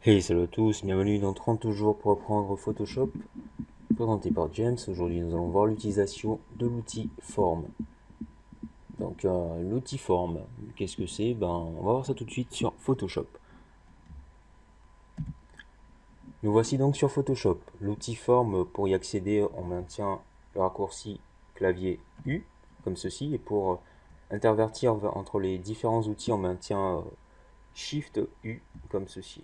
Hey, salut à tous, bienvenue dans 30 jours pour apprendre Photoshop, présenté par James. Aujourd'hui, nous allons voir l'utilisation de l'outil Form. Donc, l'outil Form, qu'est-ce que c'est? On va voir ça tout de suite sur Photoshop. Nous voici donc sur Photoshop. L'outil Form, pour y accéder, on maintient le raccourci clavier U, comme ceci, et pour intervertir entre les différents outils, on maintient Shift U, comme ceci.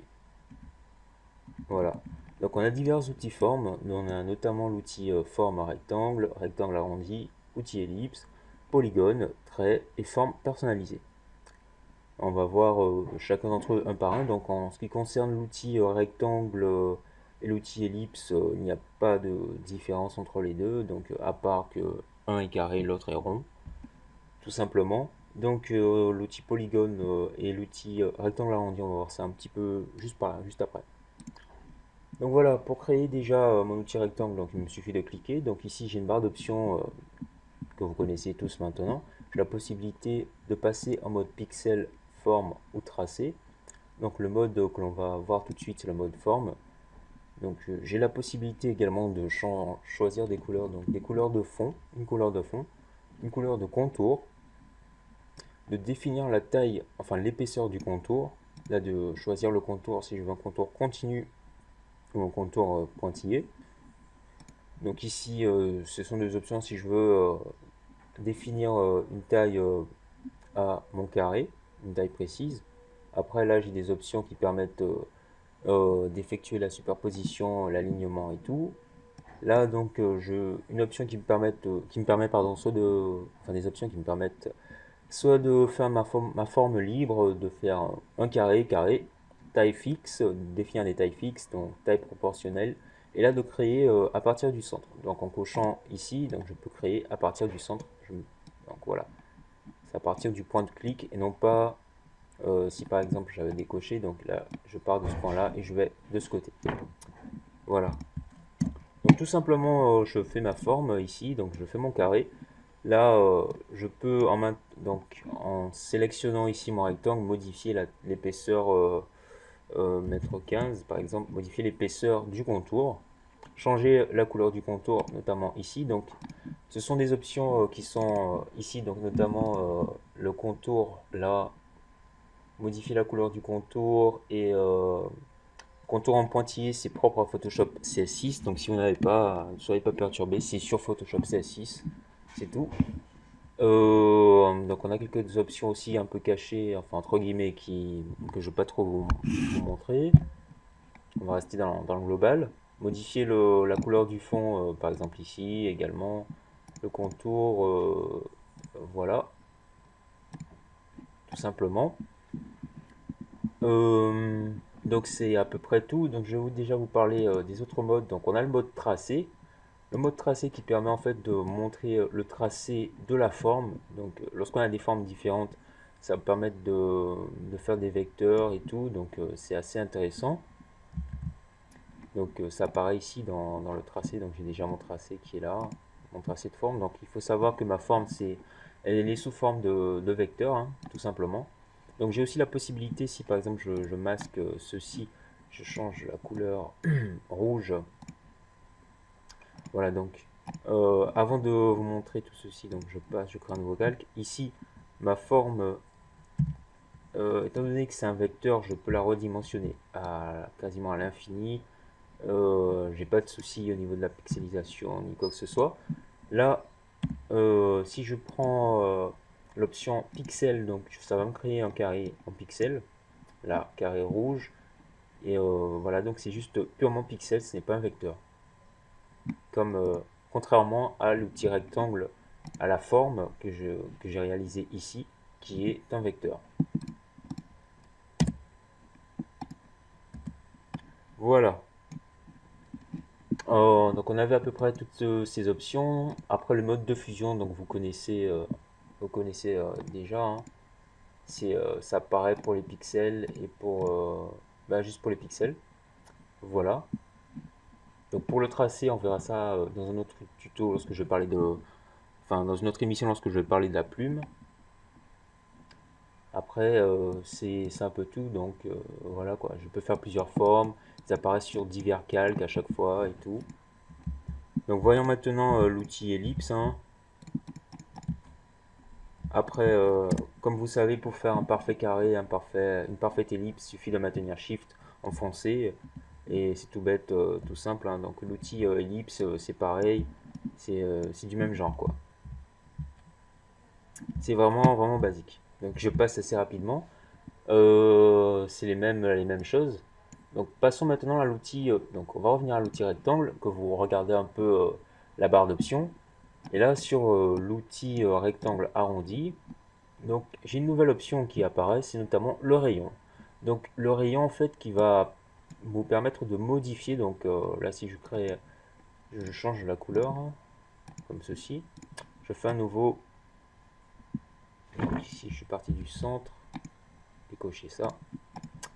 Voilà. Donc on a divers outils formes. On a notamment l'outil forme à rectangle, rectangle arrondi, outil ellipse, polygone, trait et forme personnalisée. On va voir chacun d'entre eux un par un. Donc en ce qui concerne l'outil rectangle et l'outil ellipse, il n'y a pas de différence entre les deux. Donc à part que un est carré, l'autre est rond, tout simplement. Donc l'outil polygone et l'outil rectangle arrondi, on va voir ça un petit peu juste par là, juste après. Donc voilà, pour créer déjà mon outil rectangle, donc il me suffit de cliquer. Donc ici j'ai une barre d'options que vous connaissez tous maintenant. J'ai la possibilité de passer en mode pixel, forme ou tracé. Donc le mode que l'on va voir tout de suite c'est le mode forme. Donc j'ai la possibilité également de choisir des couleurs, donc des couleurs de fond, une couleur de fond, une couleur de contour, de définir la taille, enfin l'épaisseur du contour, là de choisir le contour si je veux un contour continu ou un contour pointillé. Donc ici, ce sont des options si je veux définir une taille à mon carré, une taille précise. Après là, j'ai des options qui permettent d'effectuer la superposition, l'alignement et tout. Là donc, une option qui me permet pardon, enfin des options qui me permettent soit de faire ma forme libre, de faire un carré, carré, taille fixe, définir des tailles fixes, donc taille proportionnelle, et là de créer à partir du centre. Donc en cochant ici, donc je peux créer à partir du centre. Donc voilà, c'est à partir du point de clic et non pas si par exemple j'avais décoché, donc là je pars de ce point là et je vais de ce côté. Voilà. Donc tout simplement je fais ma forme ici, donc je fais mon carré. Là, je peux donc, en sélectionnant ici mon rectangle, modifier l'épaisseur mètre 15 par exemple, modifier l'épaisseur du contour, changer la couleur du contour, notamment ici. Donc, ce sont des options qui sont ici, donc notamment le contour, là, modifier la couleur du contour et contour en pointillé, c'est propre à Photoshop CS6. Donc, si vous n'avez pas, ne soyez pas perturbé, c'est sur Photoshop CS6, c'est tout. Donc on a quelques options aussi un peu cachées, enfin entre guillemets, que je ne vais pas trop vous montrer. On va rester dans le global. Modifier la couleur du fond, par exemple ici également. Le contour, voilà, tout simplement. Euh, donc c'est à peu près tout. Donc je vais déjà vous parler des autres modes. Donc on a le mode tracé. Le mode tracé qui permet en fait de montrer le tracé de la forme. Donc lorsqu'on a des formes différentes, ça va permettre de faire des vecteurs et tout. Donc c'est assez intéressant. Donc ça apparaît ici dans le tracé. Donc j'ai déjà mon tracé qui est là, mon tracé de forme. Donc il faut savoir que ma forme, elle est sous forme de vecteur, hein, tout simplement. Donc j'ai aussi la possibilité, si par exemple je masque ceci, je change la couleur rouge. Voilà, donc avant de vous montrer tout ceci, donc je crée un nouveau calque. Ici, ma forme, étant donné que c'est un vecteur, je peux la redimensionner quasiment à l'infini. J'ai pas de souci au niveau de la pixelisation ni quoi que ce soit. Là, si je prends l'option pixel, donc ça va me créer un carré en pixel. Là, carré rouge. Et voilà, donc c'est juste purement pixel, ce n'est pas un vecteur. Comme contrairement à l'outil rectangle à la forme que j'ai réalisé ici, qui est un vecteur. Voilà. Donc on avait à peu près toutes ces options. Après le mode de fusion, donc vous connaissez déjà. Hein. Ça apparaît pour les pixels et pour juste pour les pixels. Voilà. Donc pour le tracé, on verra ça dans un autre tuto lorsque je vais parler de, enfin dans une autre émission lorsque je vais parler de la plume. Après, c'est un peu tout, donc voilà quoi. Je peux faire plusieurs formes, ils apparaissent sur divers calques à chaque fois et tout. Donc voyons maintenant l'outil ellipse, hein. Après, comme vous savez, pour faire un parfait carré, une parfaite ellipse, il suffit de maintenir Shift enfoncé. Et c'est tout bête, tout simple, hein. Donc l'outil ellipse, c'est pareil, c'est du même genre, quoi. C'est vraiment basique. Donc je passe assez rapidement. C'est les mêmes choses. Donc passons maintenant à l'outil. Donc on va revenir à l'outil rectangle, que vous regardez un peu la barre d'options. Et là sur l'outil rectangle arrondi, donc j'ai une nouvelle option qui apparaît, c'est notamment le rayon. Donc le rayon en fait qui va vous permettre de modifier. Donc là si je crée, je change la couleur, hein, comme ceci. Je fais un nouveau. Donc ici je suis parti du centre, décocher ça.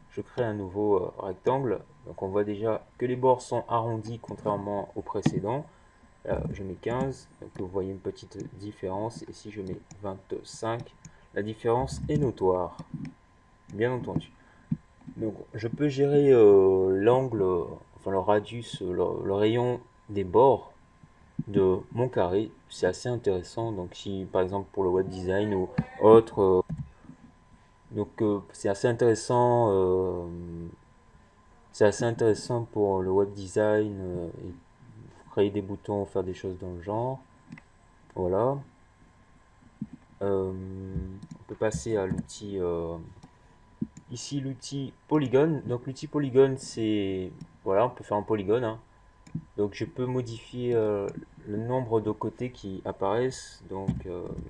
Je crée un nouveau rectangle. Donc on voit déjà que les bords sont arrondis contrairement au précédent. Je mets 15, donc vous voyez une petite différence. Et si je mets 25, la différence est notoire, bien entendu. Donc je peux gérer l'angle, enfin le radius, le rayon des bords de mon carré. C'est assez intéressant. Donc si par exemple pour le web design ou autre, donc c'est assez intéressant. C'est assez intéressant pour le web design et créer des boutons, faire des choses dans le genre. Voilà. On peut passer à l'outil. Ici, l'outil polygone. Donc, l'outil polygone, c'est. Voilà, on peut faire un polygone, hein. Donc, je peux modifier le nombre de côtés qui apparaissent. Donc,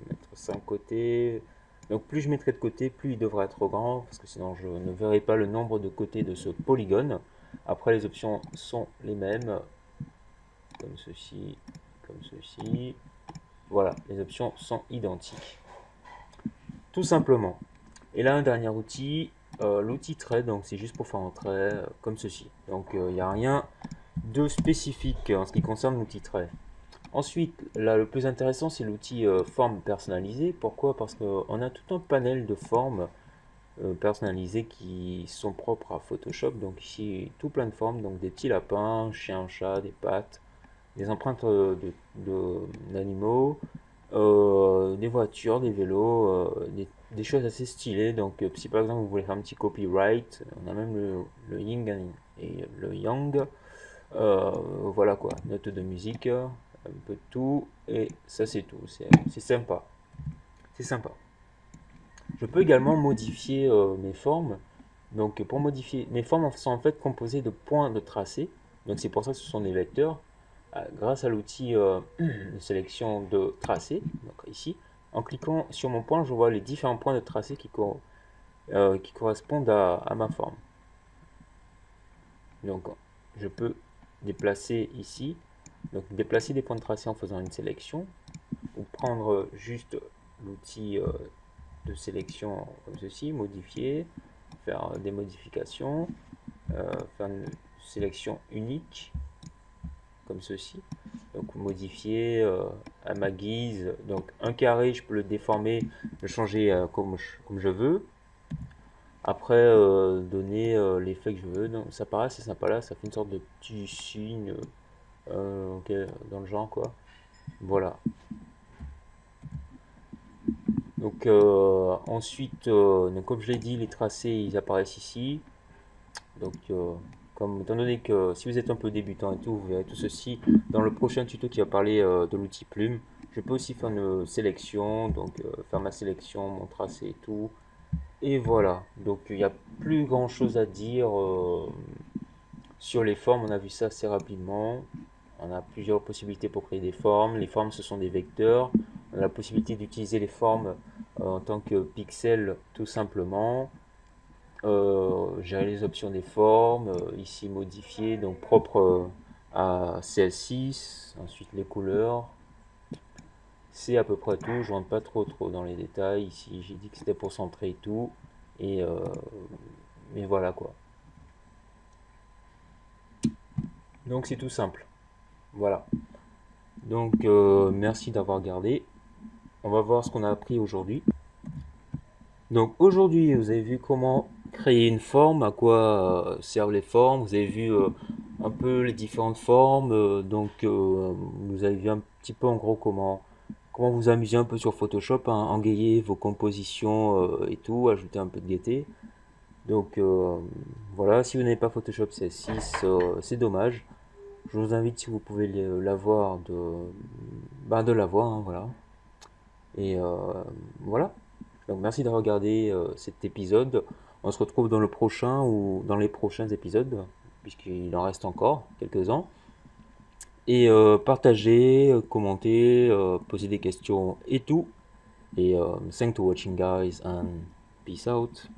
mettre 5 côtés. Donc, plus je mettrai de côté, plus il devra être grand. Parce que sinon, je ne verrai pas le nombre de côtés de ce polygone. Après, les options sont les mêmes. Comme ceci, comme ceci. Voilà, les options sont identiques. Tout simplement. Et là, un dernier outil, l'outil trait, donc c'est juste pour faire un trait comme ceci. Donc il n'y a rien de spécifique en ce qui concerne l'outil trait. Ensuite, là, le plus intéressant, c'est l'outil forme personnalisée. Pourquoi? Parce qu'on a tout un panel de formes personnalisées qui sont propres à Photoshop. Donc ici, tout plein de formes, donc des petits lapins, chiens, chats, des pattes, des empreintes d'animaux, des voitures, des vélos, des choses assez stylées. Donc si par exemple vous voulez faire un petit copyright, on a même le yin et le yang. Voilà quoi, note de musique, un peu de tout, et ça c'est tout. C'est sympa. C'est sympa. Je peux également modifier mes formes. Donc pour modifier, mes formes sont en fait composées de points de tracé. Donc c'est pour ça que ce sont des vecteurs. Grâce à l'outil de sélection de tracé, donc ici, en cliquant sur mon point, je vois les différents points de tracé qui correspondent à ma forme. Donc je peux déplacer ici, donc déplacer des points de tracé en faisant une sélection, ou prendre juste l'outil de sélection comme ceci, modifier, faire des modifications, faire une sélection unique comme ceci, donc modifier à ma guise. Donc un carré, je peux le déformer, le changer comme je veux. Après donner l'effet que je veux. Donc ça paraît assez sympa là, ça fait une sorte de petit signe ok, dans le genre quoi. Voilà. Donc ensuite, donc, comme je l'ai dit, les tracés ils apparaissent ici. Donc comme étant donné que si vous êtes un peu débutant et tout, vous verrez tout ceci dans le prochain tuto qui va parler de l'outil plume. Je peux aussi faire une sélection, donc faire ma sélection, mon tracé et tout. Et voilà, donc il n'y a plus grand chose à dire sur les formes, on a vu ça assez rapidement. On a plusieurs possibilités pour créer des formes. Les formes, ce sont des vecteurs. On a la possibilité d'utiliser les formes en tant que pixels, tout simplement. Gérer les options des formes, ici modifier, donc propre à CL6, ensuite les couleurs. C'est à peu près tout, je rentre pas trop dans les détails. Ici j'ai dit que c'était pour centrer et tout. Et mais voilà quoi. Donc c'est tout simple. Voilà. Donc merci d'avoir regardé. On va voir ce qu'on a appris aujourd'hui. Donc aujourd'hui, vous avez vu comment créer une forme, à quoi servent les formes, vous avez vu un peu les différentes formes, vous avez vu un petit peu en gros comment vous amuser un peu sur Photoshop, hein, engayer vos compositions et tout, ajouter un peu de gaieté. Donc voilà, si vous n'avez pas Photoshop CS6, c'est dommage. Je vous invite, si vous pouvez l'avoir, de l'avoir, hein, voilà. Et voilà. Donc merci d'avoir regardé cet épisode. On se retrouve dans le prochain ou dans les prochains épisodes, puisqu'il en reste encore quelques-uns. Et partagez, commentez, posez des questions et tout. Et thanks to watching guys and peace out.